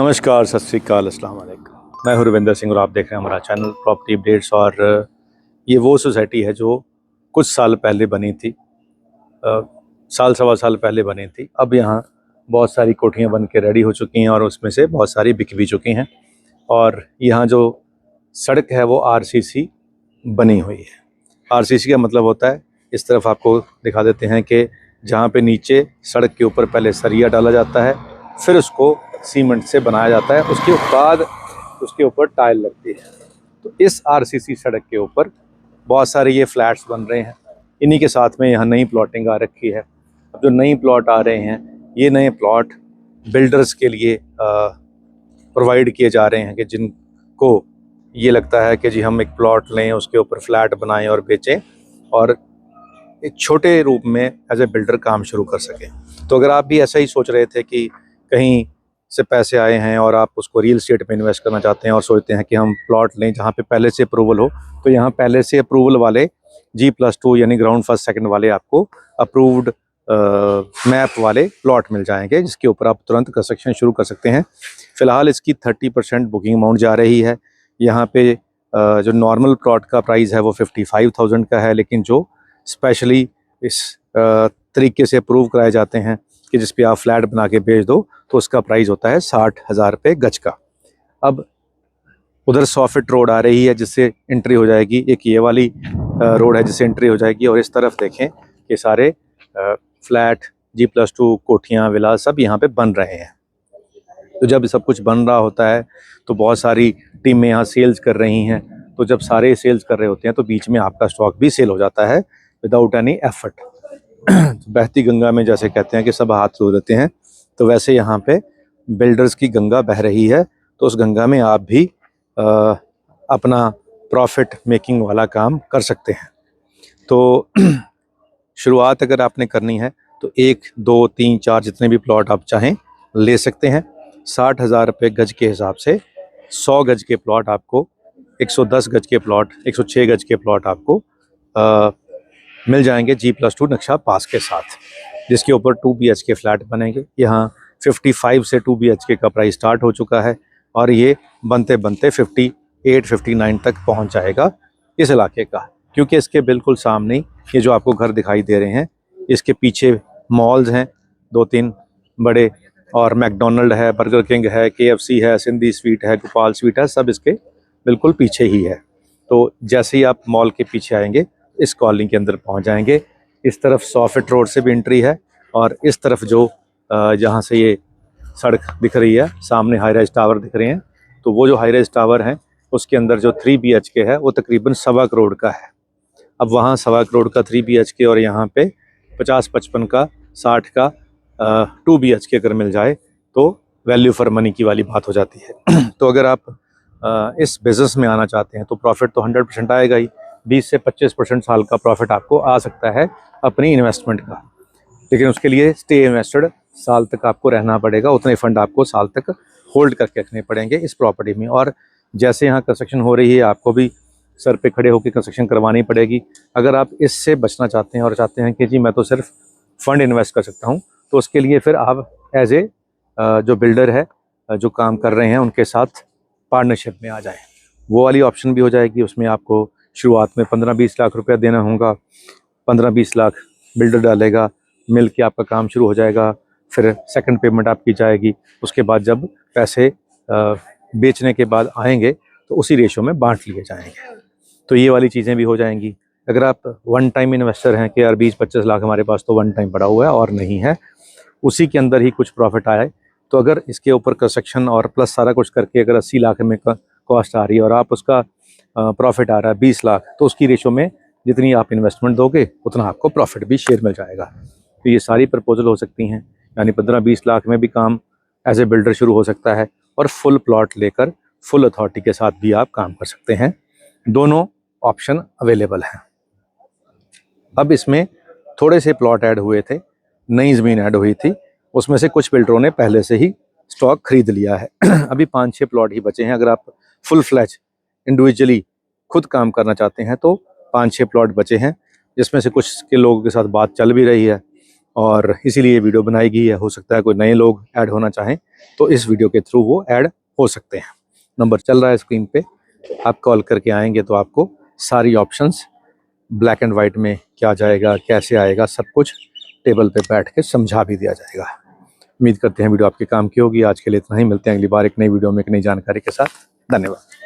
नमस्कार, सत श्री अकाल, अस्सलाम वालेकुम। मैं हूं रविंदर सिंह और आप देख रहे हैं हमारा चैनल प्रॉपर्टी अपडेट्स। और ये वो सोसाइटी है जो कुछ साल पहले बनी थी, साल सवा साल पहले बनी थी। अब यहाँ बहुत सारी कोठियाँ बन के रेडी हो चुकी हैं और उसमें से बहुत सारी बिक भी चुकी हैं। और यहाँ जो सड़क है वो आरसीसी बनी हुई है। आरसीसी का मतलब होता है, इस तरफ आपको दिखा देते हैं कि जहाँ पे नीचे सड़क के ऊपर पहले सरिया डाला जाता है, फिर उसको सीमेंट से बनाया जाता है, उसके बाद उसके ऊपर टाइल लगती है। तो इस आरसीसी सड़क के ऊपर बहुत सारे ये फ्लैट्स बन रहे हैं। इन्हीं के साथ में यहाँ नई प्लॉटिंग आ रखी है। अब जो नई प्लॉट आ रहे हैं, ये नए प्लॉट बिल्डर्स के लिए प्रोवाइड किए जा रहे हैं कि जिनको ये लगता है कि जी हम एक प्लॉट लें, उसके ऊपर फ्लैट बनाएं और बेचें और एक छोटे रूप में एज ए बिल्डर काम शुरू कर सकें। तो अगर आप भी ऐसा ही सोच रहे थे कि कहीं से पैसे आए हैं और आप उसको रियल एस्टेट में इन्वेस्ट करना चाहते हैं और सोचते हैं कि हम प्लॉट लें जहाँ पे पहले से अप्रूवल हो, तो यहाँ पहले से अप्रूवल वाले G+2 यानी ग्राउंड फर्स्ट सेकंड वाले आपको अप्रूव्ड मैप वाले प्लॉट मिल जाएंगे, जिसके ऊपर आप तुरंत कंस्ट्रक्शन शुरू कर सकते हैं। फ़िलहाल इसकी 30% बुकिंग अमाउंट जा रही है। यहाँ पे जो नॉर्मल प्लॉट का प्राइस है वो 55,000 का है, लेकिन जो स्पेशली इस तरीके से अप्रूव कराए जाते हैं कि जिस पे आप फ्लैट बना के बेच दो, तो उसका प्राइस होता है 60,000 रुपये गज का। अब उधर 100 फीट रोड आ रही है जिससे एंट्री हो जाएगी, एक ये वाली रोड है जिससे एंट्री हो जाएगी, और इस तरफ देखें कि सारे फ्लैट G+2 कोठियाँ विला सब यहाँ पे बन रहे हैं। तो जब सब कुछ बन रहा होता है तो बहुत सारी टीमें यहाँ सेल्स कर रही हैं। तो जब सारे सेल्स कर रहे होते हैं तो बीच में आपका स्टॉक भी सेल हो जाता है विदाउट एनी एफर्ट। बहती गंगा में जैसे कहते हैं कि सब हाथ धो देते हैं, तो वैसे यहाँ पे बिल्डर्स की गंगा बह रही है। तो उस गंगा में आप भी अपना प्रॉफिट मेकिंग वाला काम कर सकते हैं। तो शुरुआत अगर आपने करनी है तो 1, 2, 3, 4 जितने भी प्लॉट आप चाहें ले सकते हैं। 60,000 रुपये गज के हिसाब से 100 गज के प्लॉट आपको, 110 गज के प्लॉट, 106 गज के प्लॉट आपको मिल जाएंगे G+2 नक्शा पास के साथ, जिसके ऊपर 2 BHK फ्लैट बनेंगे। यहाँ 55 से 2 BHK का प्राइस स्टार्ट हो चुका है और ये बनते बनते 58, 59 तक पहुँच जाएगा इस इलाके का। क्योंकि इसके बिल्कुल सामने ये जो आपको घर दिखाई दे रहे हैं, इसके पीछे मॉल्स हैं 2-3 बड़े, और मैकडोनल्ड है, बर्गर किंग है, KFC है, सिंधी स्वीट है, गोपाल स्वीट है, सब इसके बिल्कुल पीछे ही है। तो जैसे ही आप मॉल के पीछे आएंगे इस कॉलोनी के अंदर पहुंच जाएंगे। इस तरफ 100 फीट रोड से भी एंट्री है, और इस तरफ जो जहाँ से ये सड़क दिख रही है, सामने हाई राइज टावर दिख रहे हैं, तो वो जो हाई राइज टावर हैं उसके अंदर जो 3 BHK है वो तकरीबन 1.25 करोड़ का है। अब वहाँ 1.25 करोड़ का 3 BHK और यहाँ पे 50-55 का, 60 का 2 BHK अगर मिल जाए तो वैल्यू फॉर मनी की वाली बात हो जाती है। तो अगर आप इस बिज़नेस में आना चाहते हैं तो प्रॉफिट तो 100% आएगा ही। 20 से 25% साल का प्रॉफिट आपको आ सकता है अपनी इन्वेस्टमेंट का, लेकिन उसके लिए स्टे इन्वेस्टेड साल तक आपको रहना पड़ेगा। उतने फंड आपको साल तक होल्ड करके रखने पड़ेंगे इस प्रॉपर्टी में। और जैसे यहाँ कंस्ट्रक्शन हो रही है, आपको भी सर पे खड़े होकर कंस्ट्रक्शन करवानी पड़ेगी। अगर आप इससे बचना चाहते हैं और चाहते हैं कि जी मैं तो सिर्फ फंड इन्वेस्ट कर सकता हूँ, तो उसके लिए फिर आप एज ए जो बिल्डर है जो काम कर रहे हैं उनके साथ पार्टनरशिप में आ जाएं। वो वाली ऑप्शन भी हो जाएगी। उसमें आपको शुरुआत में 15-20 लाख रुपया देना होगा। 15-20 लाख बिल्डर डालेगा, मिल के आपका काम शुरू हो जाएगा। फिर सेकंड पेमेंट आपकी जाएगी। उसके बाद जब पैसे बेचने के बाद आएंगे तो उसी रेशो में बांट लिए जाएंगे। तो ये वाली चीज़ें भी हो जाएंगी। अगर आप वन टाइम इन्वेस्टर हैं कि यार 20-25 लाख हमारे पास तो वन टाइम पड़ा हुआ है और नहीं है, उसी के अंदर ही कुछ प्रॉफिट आए, तो अगर इसके ऊपर कंस्ट्रक्शन और प्लस सारा कुछ करके अगर 80 लाख में कॉस्ट आ रही है और आप उसका प्रॉफिट आ रहा है 20 लाख, तो उसकी रेशो में जितनी आप इन्वेस्टमेंट दोगे उतना आपको प्रॉफिट भी शेयर मिल जाएगा। तो ये सारी प्रपोजल हो सकती हैं, यानी 15-20 लाख में भी काम एज ए बिल्डर शुरू हो सकता है, और फुल प्लॉट लेकर फुल अथॉरिटी के साथ भी आप काम कर सकते हैं। दोनों ऑप्शन अवेलेबल हैं। अब इसमें थोड़े से प्लॉट ऐड हुए थे, नई ज़मीन ऐड हुई थी, उसमें से कुछ बिल्डरों ने पहले से ही स्टॉक खरीद लिया है। अभी 5-6 प्लॉट ही बचे हैं। अगर आप फुल फ्लैज इंडिविजुअली खुद काम करना चाहते हैं तो 5-6 प्लॉट बचे हैं, जिसमें से कुछ के लोगों के साथ बात चल भी रही है और इसीलिए ये वीडियो बनाई गई है। हो सकता है कोई नए लोग ऐड होना चाहें तो इस वीडियो के थ्रू वो ऐड हो सकते हैं। नंबर चल रहा है स्क्रीन पे, आप कॉल करके आएंगे तो आपको सारी ऑप्शंस ब्लैक एंड वाइट में क्या जाएगा, कैसे आएगा, सब कुछ टेबल पे बैठ के समझा भी दिया जाएगा। उम्मीद करते हैं वीडियो आपके काम की होगी। आज के लिए इतना ही, मिलते हैं अगली बार एक नई वीडियो में एक नई जानकारी के साथ। धन्यवाद।